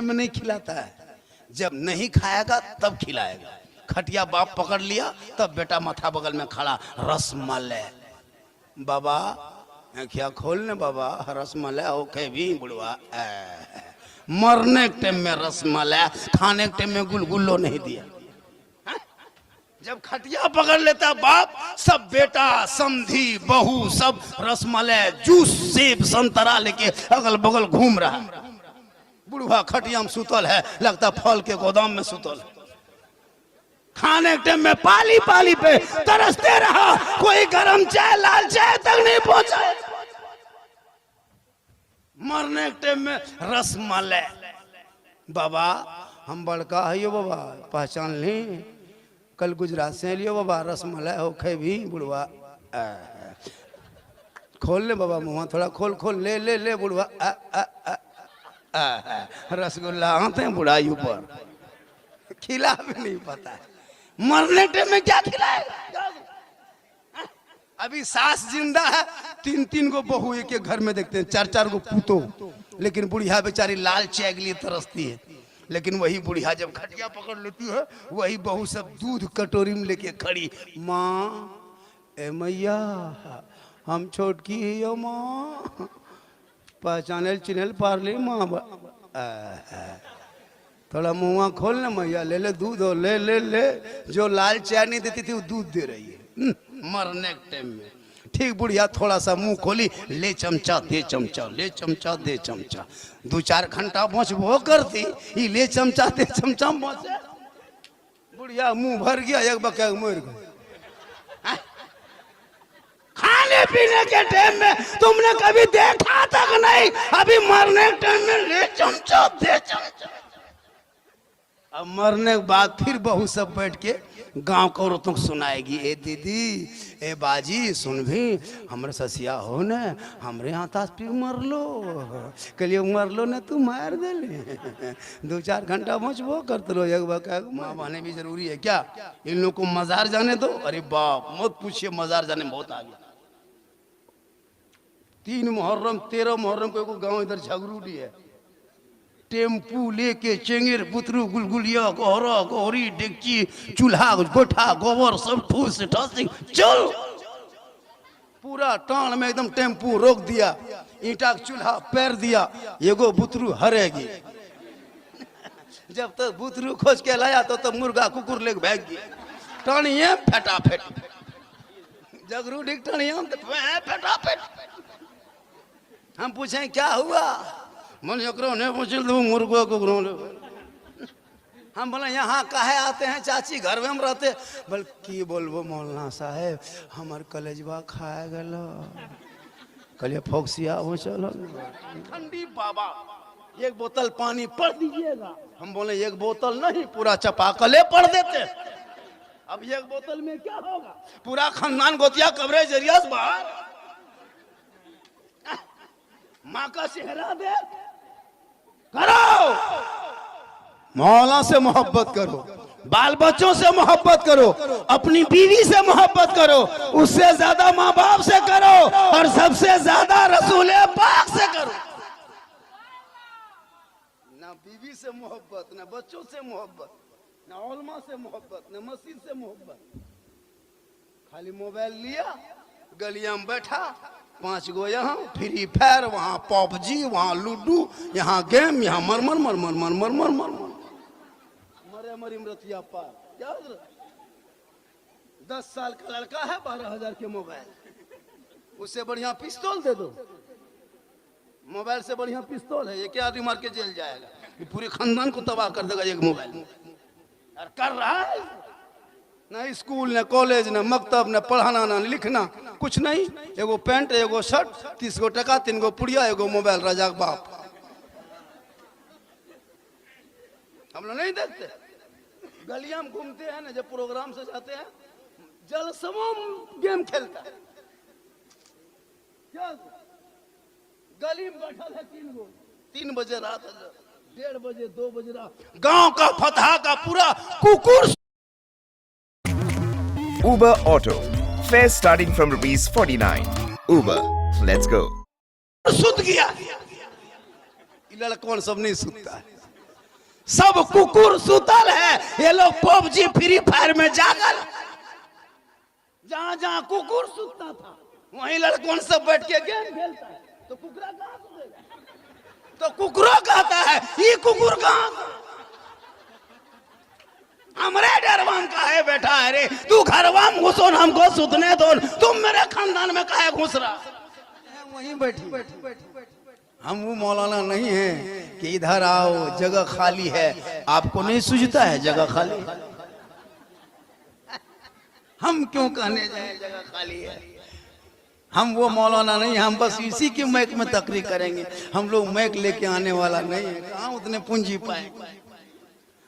में नहीं खिलाता है, जब नहीं खाएगा तब खिलाएगा। खटिया बाप पकड़ लिया तब बेटा माथा बगल में खड़ा, रसमलाई बाबा क्या खोलने बाबा, रसमलाई ओके भी बुढ़वा। मरने के टाइम में रसमलाई, खाने के टाइम में गुलगुल्लो नहीं दिया। जब खटिया पकड़ लेता बाप, सब बेटा समधी बहू सब रसमलाई जूस सेब संतरा लेके अगल बगल घूम रहा है। बुढ़वा खटिया में सुतल है, लगता फल के गोदाम में सुतल है। खाने के टाइम में पाली पाली पे तरसते रहा, कोई गरम चाय लाल चाय तक नहीं पहुंचा। मरने के टाइम में रसमलाई बाबा हम बड़का है यो बाबा, पहचान ली कल गुजरात से लियो बाबा, रसमलाई हो खे भी बुढ़वा। खोल ले बाबा मुँह थोड़ा खोल खोल, ले ले ले बुढ़वा। रसगुल्ला आते हैं बुढ़ाई ऊपर, खिला भी नहीं पता है। मरने टाइम में क्या खिलाएगा? अभी सास जिंदा है, 3-3 को बहू एक एक घर में देखते हैं, 4-4 को पूतो, लेकिन बुढ़िया बेचारी लाल चाय के लिए तरसती है। लेकिन वही बुढ़िया जब खटिया पकड़ लेती है, वही बहू सब दूध कटोरी में लेके खड़ी, माँ ए मैया हम छोटकी है यो माँ, पहचानल चिन्हल पार ली माँ। थोड़ा मुँह खोल ना मैया, ले ले दूध हो, ले ले ले। जो लाल चाय नहीं देती थी वो दूध दे रही है। मरने के टाइम में ठीक बुढ़िया थोड़ा सा मुंह खोली, ले चमचा दे चमचा, ले चमचा दे चमचा। 2-4 घंटा पहुंच वो करती, ये ले चमचा दे चमचा पहुंचे। बुढ़िया मुंह भर गया, एक बके मर गई। खाने पीने के टाइम में तुमने कभी देखा तक नहीं, अभी मरने के टाइम में ले चमचा दे चमचा। अब मरने के बाद फिर बहू सब बैठ के गांव को औरतों को सुनाएगी, ए दीदी ए बाजी सुन भी, हमरे ससिया हो न हमरे यहाँ तास पी मर लो, कलिए मर लो न तू मार दे ले। 2-4 घंटा पहुँचबो करते लो, एक बार माँ बहने भी जरूरी है क्या? इन लोग को मजार जाने दो। अरे बाप मत पूछिए, मजार जाने में बहुत आगे। 3 मुहर्रम 13 मुहर्रम को गाँव इधर झगरूडी है, टेम्पू लेके चेंगेर बुतरू गुलगुलिया गोहरा गोहरी डेगची चूल्हा गोठा गोबर सब ठूस ठासी चल। पूरा टाण में एकदम टेम्पू रोक दिया, ईंटा का चूल्हा पैर दिया, एगो बुतरू हरेगी। जब तक तो बुतरू खोज के लाया तो मुर्गा कुकुर लेके भाग गया। टाणिए फटाफट जगरू डिग टाणिया फटाफट। हम पूछे क्या हुआ, मन ने पूछ मुर्गो को। हम बोले यहाँ काहे आते हैं चाची, घर में हम रहते। बल्कि बोलबो मौलाना साहेब हमार कलेजवा खाए गलो, कलिए फोक्सिया हो चलो ठंडी बाबा 1 बोतल पानी पड़ दीजिएगा। हम बोले 1 बोतल नहीं, पूरा चपाकले पड़ देते। अब 1 बोतल में क्या होगा, पूरा खानदान गोतिया कवरेज जरिया बाहर। माँ का चेहरा दे करो, मौला से मोहब्बत करो, बाल बच्चों से मोहब्बत करो, अपनी बीवी से मोहब्बत करो, उससे ज्यादा माँ बाप से करो, और सबसे ज्यादा रसूल पाक से करो। ना बीवी से मोहब्बत, ना बच्चों से मोहब्बत, ना उलमा से मोहब्बत, ना मस्जिद से मोहब्बत। खाली मोबाइल लिया, गलिया में बैठा, 5 गो यहाँ फ्री फायर, वहाँ पबजी, वहाँ लूडो, यहाँ गेम, यहाँ मरमर मरमर मरमर मरमर मरे मरी मरतिया पार। क्या 10 साल का लड़का है, 12,000 के मोबाइल, उससे बढ़िया पिस्तौल दे दो। मोबाइल से बढ़िया पिस्तौल है, ये क्या आदमी मार के जेल जाएगा, ये पूरे खानदान को तबाह कर देगा एक मोबाइल। और कर रहा है ना, स्कूल न कॉलेज न मकतब न पढ़ाना न लिखना कुछ नहीं, एगो पैंट एगो शर्ट, 30 गो टका, 3 गो पुड़िया, एगो मोबाइल, राजा के बाप। हम लोग नहीं देखते, गलियां में घूमते हैं ना, जब प्रोग्राम से जाते हैं जलसमों गेम खेलता है। क्या गली में बैठा है 3 गो, 3 बजे रात, 1:30 बजे 2 बजे रात, गांव का फतहा का पूरा कुकुर। Uber Auto. Fare starting from ₹49. Uber. Let's go. सुत गया, ये लड़कन सब नहीं सुतता है। सब कुकुर सुतल है, ये लोग पबजी फ्री फायर में जागल। जहां जहां कुकुर सुतता था वहीं लड़कों सब बैठ के गेम खेलता है। तो कुकुरा कहां सुतेगा? तो कुकुरो कहता है ये कुकुर कहां? हमरे डरवाम का है बेटा। अरे तू घरवाम घुसो न हमको सुतने दो, तुम मेरे खानदान में काहे घुस रहा? वहीं बैठी। हम वो मौलाना नहीं है कि इधर आओ जगह खाली है। आपको नहीं सूझता है जगह खाली है? हम क्यों कहने जाए जगह खाली है? हम वो मौलाना नहीं, हम बस इसी की मैक में तकरीर करेंगे। हम लोग मैक लेके आने वाला नहीं है, कहाँ उतने पूंजी पाएंगे।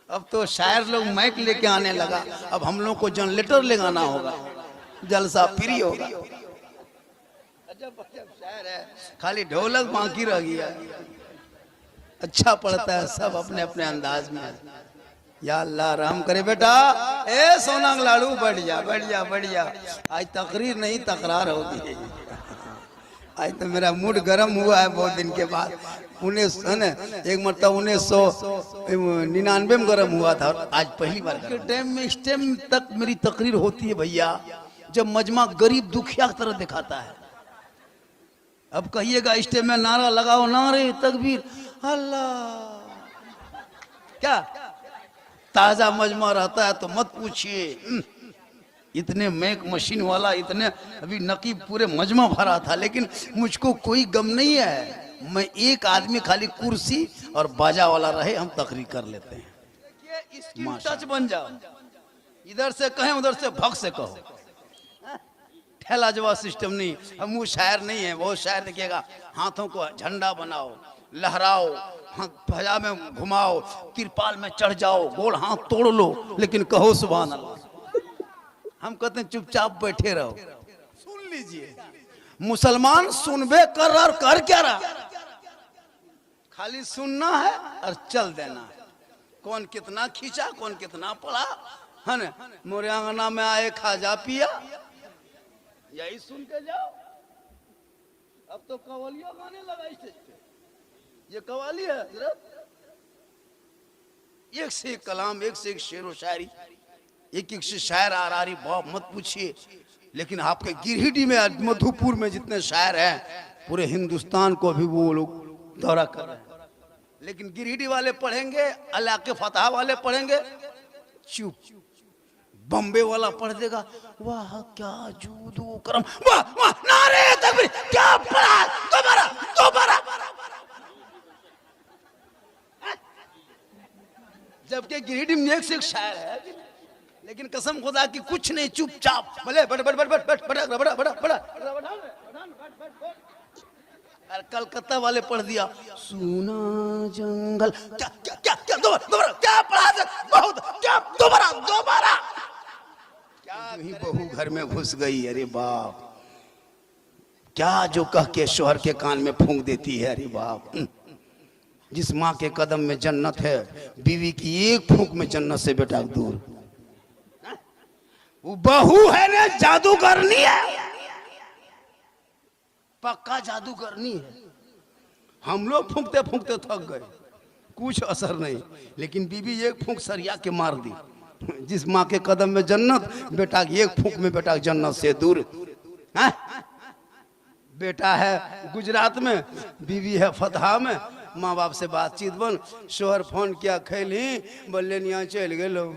अब तो शायर लोग मैक लेके आने लगा, अब हम लोग को जनरेटर लगाना होगा, जलसा फ्री होगा। अजब शायर है, खाली ढोलक बाकी रह गया। अच्छा पढ़ता है सब अपने अपने अंदाज में। या अल्लाह रहम करे बेटा। ए सोनांग लाड़ू बैठ जा। आज तकरीर नहीं तकरार होगी। आज तो मेरा मूड गर्म हुआ है बहुत दिन के बाद। 19 एक मरतबा 1999 में गर्म हुआ था और आज पहली बार के टाइम में इस टाइम तक मेरी तकरीर होती है भैया जब मजमा गरीब दुखिया की तरह दिखाता है। अब कहिएगा इस टाइम में नारा लगाओ, नारे तकबीर अल्लाह, क्या ताजा मजमा रहता है तो मत पूछिए। इतने मैक मशीन वाला, इतने अभी नकीब पूरे मजमा भरा था, लेकिन मुझको कोई गम नहीं है। मैं एक आदमी खाली कुर्सी और बाजा वाला रहे, हम तकरीर कर लेते हैं। इसकी टच बन जाओ, इधर से कहें उधर से भग से कहो। ठेला जवाब सिस्टम नहीं। हम वो शायर नहीं है। बहुत शायर देखिएगा हाथों को झंडा बनाओ, लहराओ, फजा में घुमाओ, तिरपाल में चढ़ जाओ, गोल हाथ तोड़ लो, लेकिन कहो सुभान अल्लाह। हम कहते हैं चुपचाप बैठे रहो। सुन लीजिए, मुसलमान सुनबे कर रहा और कर क्या रहा? खाली सुनना है और चल देना है। कौन कितना खींचा, कौन कितना पढ़ा, है ना? मोरे आंगना में आए खाजा पिया, यही सुन के जाओ। अब तो कवालिया गाने लगा स्टेज पे। ये कवाली है, एक से एक कलाम, एक से एक शेर व शायरी, एक एक से शायर आ रही बाप मत पूछिए। लेकिन आपके गिरिडीह में, मधुपुर में जितने शायर हैं, पूरे हिंदुस्तान को भी वो लोग दौरा कर रहे हैं। लेकिन गिरिडीह वाले पढ़ेंगे, अल्लाह के फतह वाले पढ़ेंगे चुप, बम्बे वाला पढ़ देगा वाह क्या जूदो करम, वाह वाह नारे तकबीर, क्या पढ़ा दोबारा। जबकि गिरिडीह में एक से एक शायर है, लेकिन कसम खुदा की कुछ नहीं, चुपचाप भले बड़ा। और कलकत्ता वाले पढ़ दिया सुना जंगल, क्या दोबारा क्या पढ़ा दे, बहुत क्या दोबारा क्या ही बहू घर में घुस गई। अरे बाप, क्या जो कह के शोहर के कान में फूंक देती है। अरे बाप, जिस माँ के कदम में जन्नत है, बीवी की एक फूंक में जन्नत से बेटा दूर। वो बहू है ना, जादू करनी है, पक्का जादू करनी है। हम लोग फूंकते फूंकते थक गए, कुछ असर नहीं, लेकिन बीवी एक फूंक सरिया के मार दी। जिस माँ के कदम में जन्नत, बेटा एक फूंक में बेटा जन्नत से दूर। बेटा है गुजरात में, बीवी है फतहा में। माँ बाप से बातचीत बन, शोहर फोन किया, खैली बोले यहाँ चल गेलो।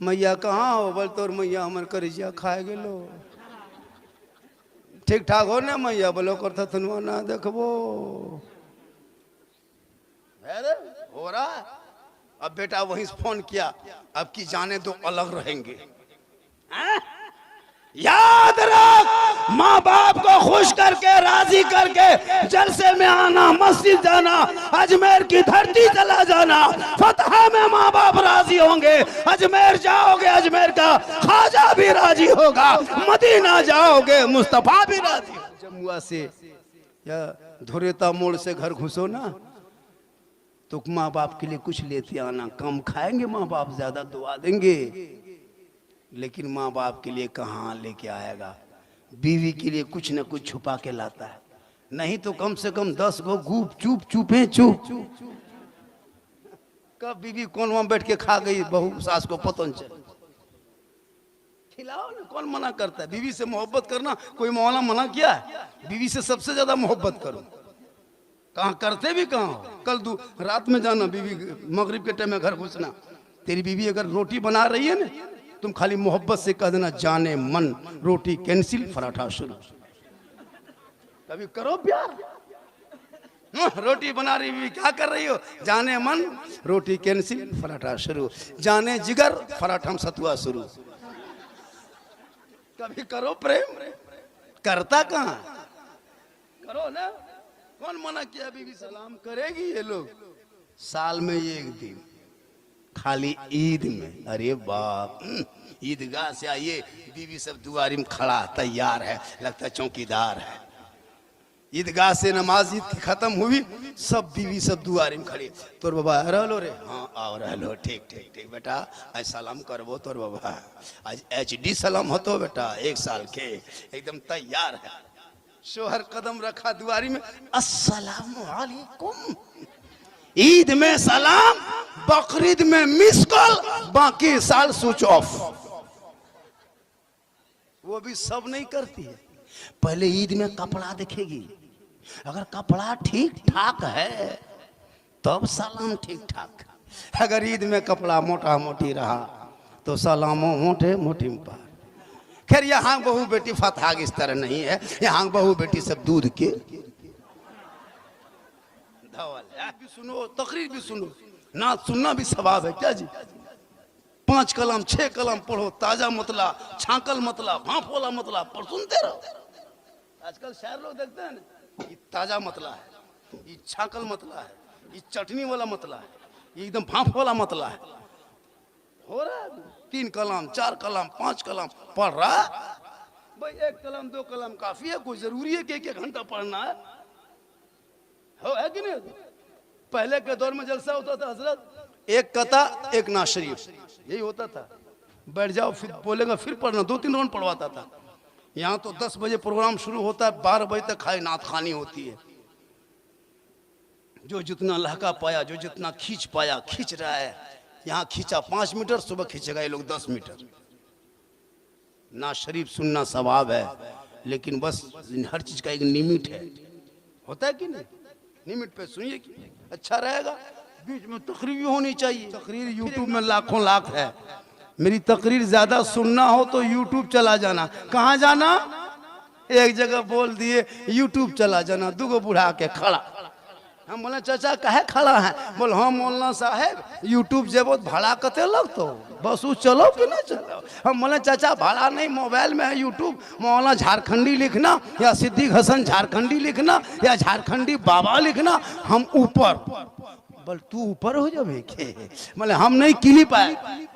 मैया कहाँ हो? बोल तोर मैया हमर करिया खाए गेलो। ठीक ठाक हो ना मैया? बोलो करता थनवा ना देखबो हो रहा है। अब बेटा वहीं से फोन किया, अब की जाने दो अलग रहेंगे। याद रख, माँ बाप को खुश करके राजी करके जलसे में आना, मस्जिद जाना, अजमेर की धरती चला जाना। फतहा में माँ बाप राजी होंगे, अजमेर जाओगे अजमेर का ख्वाजा भी राजी होगा, मदीना जाओगे मुस्तफा भी राजी। जमुआ से या धुरेता मोड़ से घर घुसो ना, तो माँ बाप के लिए कुछ लेते आना। कम खाएंगे माँ बाप, ज्यादा दुआ देंगे, लेकिन माँ बाप के लिए कहाँ लेके आएगा? बीवी के लिए कुछ न कुछ छुपा के लाता है, नहीं तो कम से कम 10 गो चुप कब बीवी कौन वहां बैठ के खा गई, बहू सास को पता नहीं चला। खिलाओ ना, कौन मना करता है? बीवी से मोहब्बत करना कोई मौला मना किया है? बीवी से सबसे ज्यादा मोहब्बत करो। कहाँ करते भी कहाँ हो? कल रात में जाना बीवी, मगरिब के टाइम में घर घुसना। तेरी बीवी अगर रोटी बना रही है ना, तुम खाली मोहब्बत से कह देना, जाने मन रोटी कैंसिल पराठा शुरू। कभी करो प्यार। रोटी बना रही बीवी, क्या कर रही हो? जाने मन रोटी कैंसिल पराठा शुरू, जाने जिगर पराठा सतुआ शुरू। कभी करो प्रेम। करता कहाँ? करो ना। कौन मना किया? बीवी सलाम करेगी। ये लोग साल में एक दिन, खाली ईद में। अरे बाप, ईदगाह से आइए, बीवी सब दुआरी में खड़ा तैयार है, लगता है चौकीदार है। ईदगाह से नमाज ईद खत्म हुई, सब बीवी सब दुआरी में खड़ी। तोर बाबा रहलो रे? हाँ आओ रहलो। ठीक ठीक ठीक बेटा, आज सलाम करबो तोर बाबा, आज HD सलाम होतो बेटा, 1 साल के, एकदम तैयार है। शोहर कदम रखा दुआरी में, अस्सलामु अलैकुम। ईद में सलाम, बकरीद में मिस कॉल, बाकी साल स्विच ऑफ। वो भी सब नहीं करती है। पहले ईद में कपड़ा देखेगी, अगर कपड़ा ठीक ठाक है तब सलाम ठीक ठाक। अगर ईद में कपड़ा मोटा मोटी रहा तो सलामो मोटे मोटी पर। खैर यहाँ बहू बेटी फतहाग इस तरह नहीं है, यहाँ बहू बेटी सब दूध के धवल। भी सुनो, तकरीर भी सुनो, ना सुनना भी सवाब है क्या जी? 5 कलम 6 कलम पढ़ो, ताजा मतला, छाकल मतला, भाप वाला मतला पर सुनते रहो। आजकल शायर लोग देखते हैं ना, ये ताजा मतला है, ये छाकल मतला है, ये चटनी वाला मतला है, ये एकदम भाप वाला मतला है। हो रहा है 3 कलम 4 कलम 5 कलम पढ़ रहा भाई। 1 कलम 2 कलम काफी है, कोई जरूरी है कि 1 घंटा पढ़ना है? हो है कि नहीं? पहले के दौर में जलसा होता था हजरत, 1 कता 1 ना शरीफ, यही होता था। बैठ जाओ, फिर बोलेगा, फिर पढ़ना। 2-3 राउंड पढ़वाता था। यहाँ तो 10 बजे प्रोग्राम शुरू होता है, 12 बजे तक खाली नात खानी होती है। जो जितना लहका पाया, जो जितना खींच पाया खींच रहा है। यहाँ खींचा 5 मीटर, सुबह खींचेगा ये लोग 10 मीटर। ना शरीफ सुनना सवाब है, लेकिन बस हर चीज का एक लिमिट है। होता है कि नहीं? लिमिट पे सुनिए कि अच्छा रहेगा। बीच में तकरीर भी होनी चाहिए। तकरीर यूट्यूब में लाखों लाख है। मेरी तकरीर ज्यादा सुनना हो तो यूट्यूब चला जाना। कहाँ जाना? एक जगह बोल दिए यूट्यूब चला जाना। 2 बूढ़ा के खड़ा, हम बोले चाचा कहे खड़ा है? बोल हाँ मौलाना साहेब, यूट्यूब जेबो भाड़ा कते लगतो, बस वो चलो कि ना चलो। हम बोले चाचा भाड़ा नहीं, मोबाइल में है यूट्यूब, मौलाना झारखंडी लिखना या सिद्दीक हसन झारखंडी लिखना या झारखंडी बाबा लिखना, हम ऊपर। बोल तू ऊपर हो जावे के? बोले हम नहीं क्लिप आए।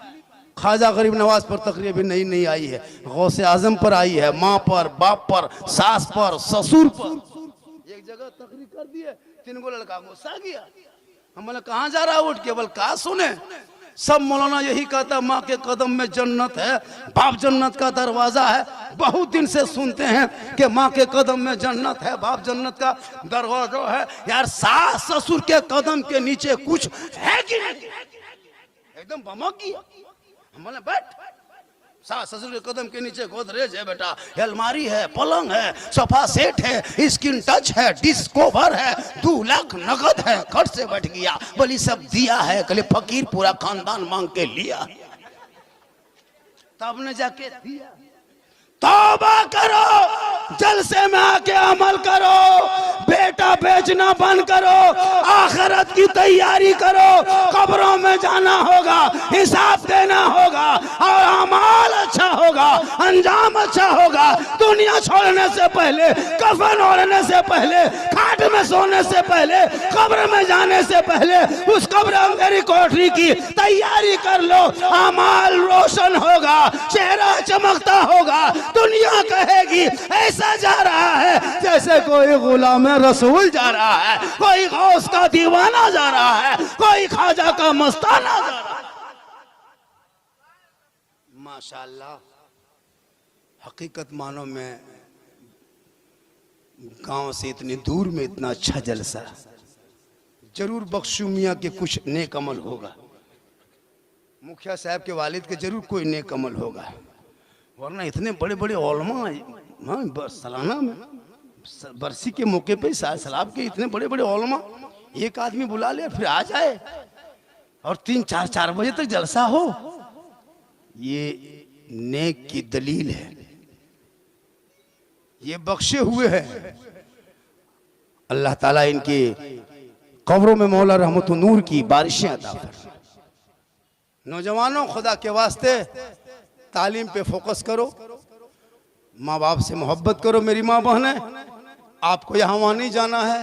ख्वाजा गरीब नवाज पर तकरीर भी नहीं आई है, गौसे आजम पर आई है, माँ पर, बाप पर, सास पर, ससुर पर। एक जगह तकरीर कर दी है, 3 गो लड़का गुस्सा गया। हम बोले कहाँ जा रहा है उठ के? बोल कहा सुने, सब मौलाना यही कहता माँ के कदम में जन्नत है, बाप जन्नत का दरवाजा है। बहुत दिन से सुनते हैं कि माँ के कदम में जन्नत है, बाप जन्नत का दरवाजा है। यार सास ससुर के कदम के नीचे कुछ है कि नहीं? एकदम बमक गया। हम बोले बैठ, सास ससुर के कदम के नीचे गोदरेज है बेटा, अलमारी है, पलंग है, सोफा सेट है, स्क्रीन टच है, डिस्क कवर है, 2 लाख नगद है। खट से बैठ गया। बोली सब दिया है, कल फकीर पूरा खानदान मांग के लिया, तब ने जाके दिया। तौबा करो, जलसे में आके अमल करो, बेटा बेचना बंद करो, आखिरत की तैयारी करो। कब्रों में जाना होगा, हिसाब देना होगा, और अमाल अच्छा होगा, अंजाम अच्छा होगा। दुनिया छोड़ने से पहले, कफन ओढ़ने से पहले, खाट में सोने से पहले, कब्र में जाने से पहले उस कब्र मेरी कोठरी की तैयारी कर लो। अमाल रोशन होगा, चेहरा चमकता होगा। दुनिया कहेगी ऐसा जा रहा है जैसे कोई गुलाम रसूल जा रहा है, कोई गौस का दीवाना जा रहा है, कोई ख्वाजा का मस्ताना जा रहा है। माशाल्लाह, हकीकत मानो में गांव से इतनी दूर में इतना अच्छा जलसा, जरूर बख्शू मियाँ के कुछ नेक अमल होगा, मुखिया साहब के वालिद के जरूर कोई नेक अमल होगा, वरना इतने बड़े बड़े ओलमा सालाना में बरसी के मौके पे सलाब के इतने बड़े बड़े ओलमा एक आदमी बुला ले फिर आ जाए और 3-4 बजे तक जलसा हो, ये नेक की दलील है, ये बख्शे हुए हैं। अल्लाह ताला इनके कब्रों में मौला रहमत नूर की बारिशें अता फरमाए। नौजवानों, खुदा के वास्ते तालीम पे फोकस करो, माँ बाप से मोहब्बत करो। मेरी माँ बहन है, आपको यहाँ वहाँ नहीं जाना है,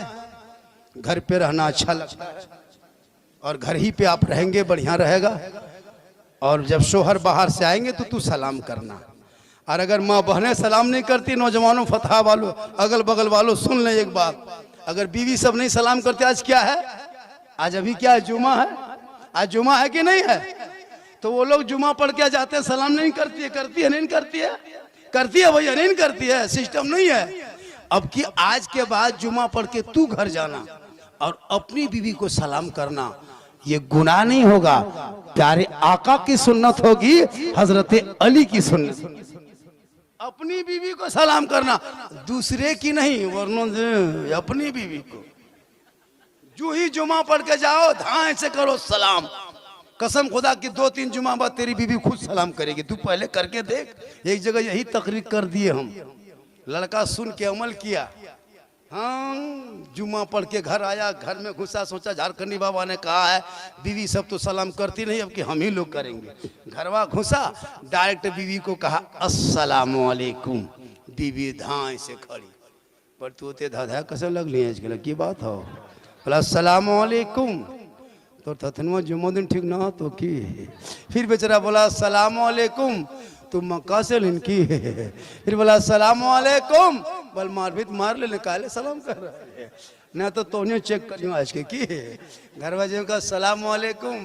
घर पे रहना अच्छा लगता है और घर ही पे आप रहेंगे बढ़िया रहेगा। और जब शोहर बाहर से आएंगे तो तू सलाम करना, और अगर माँ बहनें सलाम नहीं करती, नौजवानों फतहा वालों अगल बगल वालों सुन लें एक बात, अगर बीवी सब नहीं सलाम करते, आज क्या है, आज अभी क्या है, जुमा है, आज जुमा है कि नहीं है, तो वो लोग जुमा पढ़ के जाते हैं, सलाम नहीं करती है, करती है नहीं करती है, करती है भैया नहीं करती है, सिस्टम नहीं है। अब कि आज के बाद जुमा पढ़ के तू घर जाना और अपनी बीवी को सलाम करना, ये गुनाह नहीं होगा, प्यारे आका की सुन्नत होगी, हजरत अली की सुन्नत। अपनी बीवी को सलाम करना, दूसरे की नहीं, वरना अपनी बीवी को जो ही जुमा पढ़ के जाओ धाए से करो सलाम। कसम खुदा की 2-3 जुमा बाद तेरी बीवी खुद सलाम करेगी, तू पहले करके देख। एक जगह यही तकरीर कर दिए हम, लड़का सुन के अमल किया, हाँ जुमा पढ़ के घर आया, घर में घुसा, सोचा झारखंडी बाबा ने कहा है बीवी सब तो सलाम करती नहीं, अब कि हम ही लोग करेंगे। घरवा घुसा, डायरेक्ट बीवी को कहा अस्सलामु अलैकुम, बीवी धाए से खड़ी, पर तू ते धाधा कैसे लग लिए आजकल की बात हो, बोला अस्सलामु अलैकुम, तो तथनुआ जुम्मा दिन ठीक ना तो की, फिर बेचारा बोला अस्सलामु अलैकुम, तुम मक्का से लिनकी, फिर बोला अस्सलामु अलैकुम, बल मारपीट मार ले, निकाले सलाम कर रहा है ना, तो तोने चेक करियो आज के की घर वाले का अस्सलामु अलैकुम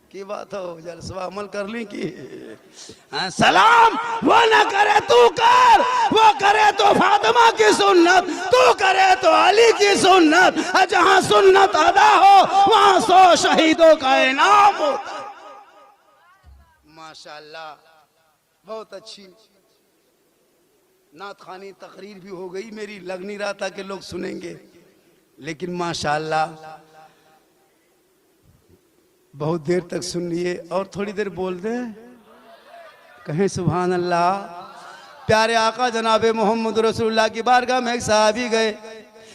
की बात हो, जलसवा अमल कर ली की सलाम वो ना करे तू कर, वो करे तो फातिमा की सुन्नत, तू करे तो अली की सुन्नत, जहां सुन्नत अदा हो वहां 100 शहीदों का इनाम होता। माशाअल्लाह, बहुत अच्छी नात खानी तकरीर भी हो गई मेरी, लग नहीं रहा था कि लोग सुनेंगे, लेकिन माशाअल्लाह बहुत देर तक सुन लिए, और थोड़ी देर बोल दे, कहें सुभान अल्लाह। प्यारे आका जनाबे मोहम्मद रसूलुल्लाह की बारगाह में एक सहाबी गए,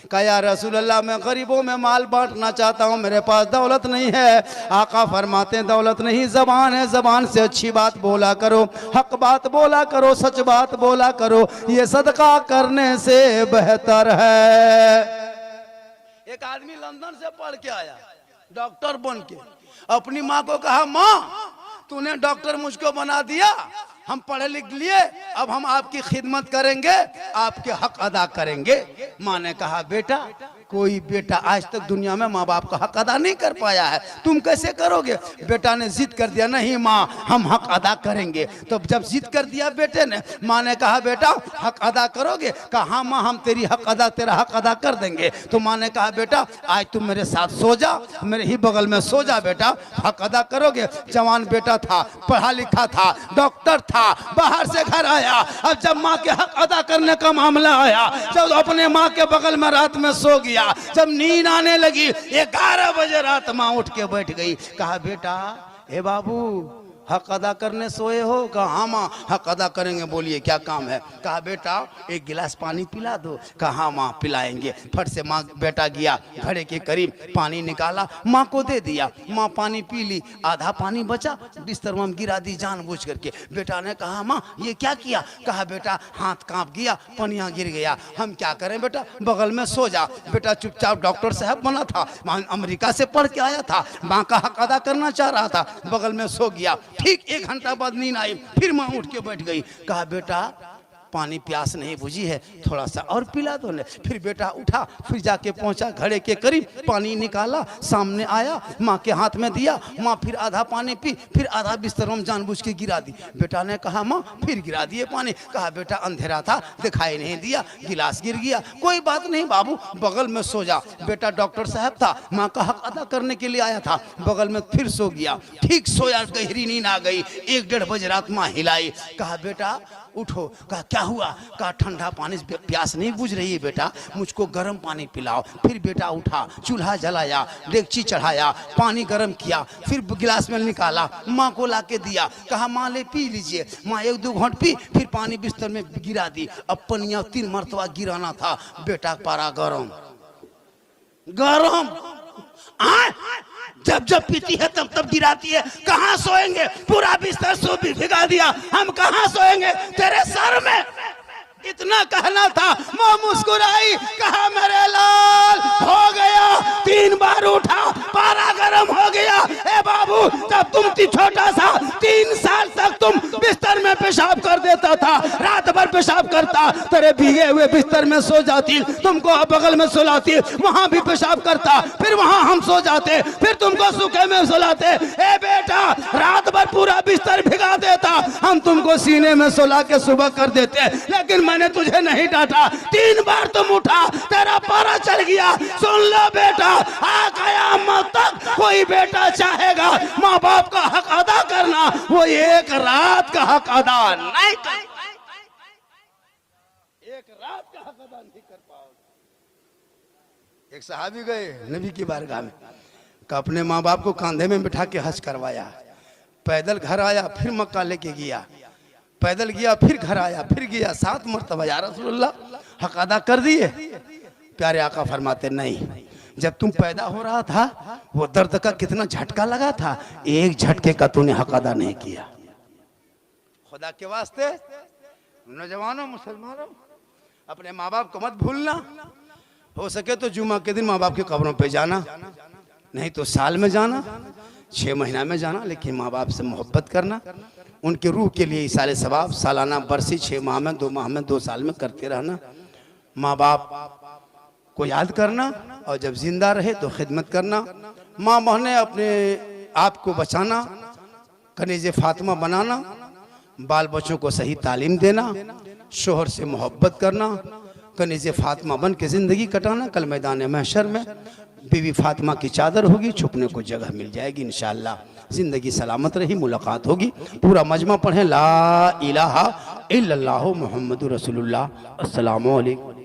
कहा या रसूल अल्लाह मैं गरीबों में माल बांटना चाहता हूँ, मेरे पास दौलत नहीं है। आका फरमाते हैं दौलत नहीं ज़बान है, ज़बान से अच्छी बात बोला करो, हक बात बोला करो, सच बात बोला करो, ये सदका करने से बेहतर है। एक आदमी लंदन से पढ़ के आया, डॉक्टर बन के, अपनी माँ को कहा माँ तूने डॉक्टर मुझको बना दिया, हम पढ़े लिख लिए, अब हम आपकी खिदमत करेंगे, आपके हक अदा करेंगे। माँ ने कहा बेटा कोई बेटा आज तक दुनिया में माँ बाप का हक अदा नहीं कर पाया है, तुम कैसे करोगे। बेटा ने जिद कर दिया, नहीं माँ हम हक अदा करेंगे। तो जब जिद कर दिया बेटे ने, माँ ने कहा बेटा हक अदा करोगे, कहा हाँ माँ हम तेरा हक अदा कर देंगे। तो माँ ने कहा बेटा आज तुम मेरे साथ सो जा, मेरे ही बगल में सो जा बेटा, हक अदा करोगे। जवान बेटा था, पढ़ा लिखा था, डॉक्टर था, बाहर से घर आया, अब जब माँ के हक अदा करने का मामला आया, जब अपने माँ के बगल में रात में सो गया, जब नींद आने लगी 11 बजे रात माँ उठ के बैठ गई, कहा बेटा ए बाबू हक अदा करने सोए हो, कहा हाँ माँ हक अदा करेंगे, बोलिए क्या काम है। कहा बेटा एक गिलास पानी पिला दो, कहा हाँ माँ पिलाएंगे। फट से माँ बेटा गया घड़े के करीब, पानी निकाला माँ को दे दिया, माँ पानी पी ली, आधा पानी बचा बिस्तर में गिरा दी जानबूझ करके। बेटा ने कहा माँ ये क्या किया, कहा बेटा हाथ कांप गया, पनिया गिर गया, हम क्या करें बेटा, बगल में सो जा। बेटा चुपचाप डॉक्टर साहब बना था, अमेरिका से पढ़ के आया था, माँ का हक अदा करना चाह रहा था, बगल में सो गया। ठीक 1 घंटा बाद नींद आई, फिर माँ उठ के बैठ गई, कहा बेटा पानी प्यास नहीं बुझी है, थोड़ा सा और पिला दो ने। फिर बेटा उठा, फिर जाके पहुंचा घड़े के करीब, पानी निकाला, सामने आया, माँ के हाथ में दिया। माँ फिर आधा पानी पी, फिर आधा बिस्तर में जानबूझ के गिरा दी। बेटा ने कहा माँ फिर गिरा दिए पानी। कहा बेटा अंधेरा था, दिखाई नहीं दिया, गिलास गिर गया, कोई बात नहीं बाबू, बगल में सो जा। बेटा डॉक्टर साहब था, माँ का हक अदा करने के लिए आया था, बगल में फिर सो गया। ठीक सोया, गहरी नींद आ गई। 1-1:30 बजे रात माँ हिलाई। कहा बेटा उठो। कहा क्या हुआ? कहा ठंडा पानी से प्यास नहीं बुझ रही है बेटा, मुझको गर्म पानी पिलाओ। फिर बेटा उठा, चूल्हा जलाया, डेगची चढ़ाया, पानी गर्म किया, फिर गिलास में निकाला, माँ को ला के दिया। कहा माँ ले पी लीजिए। माँ 1-2 घूंट पी, फिर पानी बिस्तर में गिरा दी। अब पनिया 3 मरतबा गिराना था। बेटा पारा गरम गरम, जब जब पीती है तब तब गिराती है। कहाँ सोएंगे? पूरा बिस्तर सो भी भिगा दिया, हम कहाँ सोएंगे? तेरे सर में इतना कहना था। माँ मुस्कुराई, कहा मेरे लाल हो गया। 3 बार उठा, पारा गरम हो गया। ए बाबू, जब तुम थी छोटा सा, 3 साल तक तुम बिस्तर में पेशाब कर देता था, रात भर पेशाब करता, तेरे भीगे हुए बिस्तर में सो जाती, तुमको बगल में सुलाती, वहां भी पेशाब करता, फिर वहां हम सो जाते, फिर तुमको सूखे में सुलाते। ए बेटा, रात भर पूरा बिस्तर भिगा देता, हम तुमको सीने में सुला के सुबह कर देते, लेकिन मैंने तुझे नहीं डांटा। 3 बार तुम उठा, तेरा पारा चढ़ गया। सुन लो बेटा, आ कयामत तक कोई बेटा चाहेगा माँ बाप का हक अदा करना, वो एक रात का हक अदा नहीं कर, एक रात का हक अदा नहीं कर पाओगे। एक सहाबी गए नबी की बारगाह में, अपने माँ बाप को कांधे में बिठा के हज करवाया, पैदल घर आया, फिर मक्का लेके गया, पैदल गया, फिर घर आया, फिर गया, 7 मरतबा या रसूलुल्लाह हक अदा कर दिए। प्यारे आका फरमाते नहीं, जब तुम पैदा हो रहा था वो दर्द का कितना झटका लगा था, एक झटके का तूने हक अदा नहीं किया। खुदा के वास्ते नौजवानों, मुसलमानों, अपने माँ बाप को मत भूलना। हो सके तो जुमा के दिन माँ बाप की कब्रों पे जाना, नहीं तो साल में जाना, 6 महीना में जाना, लेकिन माँ बाप से मोहब्बत करना, उनके रूह के लिए इसाले सवाब सालाना बरसी 6 माह में, 2 माह में, 2 साल में करते रहना। माँ बाप को याद करना और जब जिंदा रहे तो खिदमत करना। माँ बहने अपने आप को बचाना, कनीज़े फातिमा बनाना, बाल बच्चों को सही तालीम देना, शोहर से मोहब्बत करना, कनीज़े फातिमा बन के ज़िंदगी कटाना। कल मैदान महशर में बीवी फातिमा की चादर होगी, छुपने को जगह मिल जाएगी इंशाअल्लाह। ज़िंदगी सलामत रही, मुलाकात होगी। पूरा मजमा पढ़ें ला इलाहा इल्लल्लाहु मुहम्मदुर रसूलुल्लाह। अस्सलामु अलैकुम।